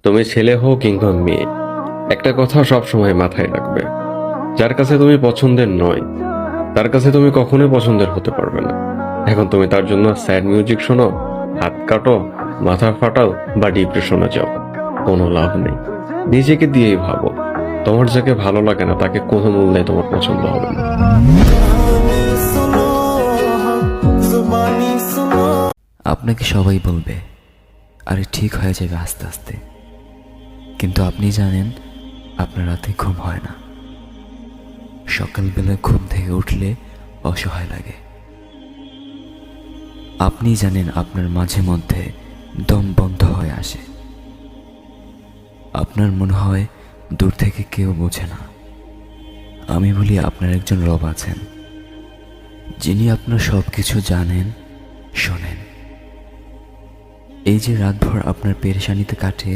তুমি ছেলে হও কিংবা মেয়ে, একটা কথা সব সময় মাথায় রাখবে, যার কাছে তুমি পছন্দের নয় তার কাছে তুমি কখনোই পছন্দের হতে পারবে না। এখন তুমি তার জন্য স্যাড মিউজিক শোনো, হাত কাটো, মাথা ফাটাও বা ডিপ্রেশনে যাও, কোনো লাভ নেই। নিজেকে দিয়েই ভাবো, তোমার যাকে ভালো লাগে না তাকে কোনো মূল্যে তোমার পছন্দ হবে না। আপনাকে সবাই বলবে আরে ঠিক হয়ে যাবে আস্তে আস্তে, কিন্তু আপনি জানেন আপনার রাতে ঘুম হয় না। সকালবেলা ঘুম থেকে উঠলে অসহায় লাগে। আপনি জানেন আপনার মাঝে মধ্যে দম বন্ধ হয়ে আসে। আপনার মনে হয় দূর থেকে কেউ বোঝে না। আমি বলি আপনার একজন রব আছেন, যিনি আপনার সব কিছু জানেন, শোনেন। এই যে রাতভর আপনার পেরেশানিতে কাটে,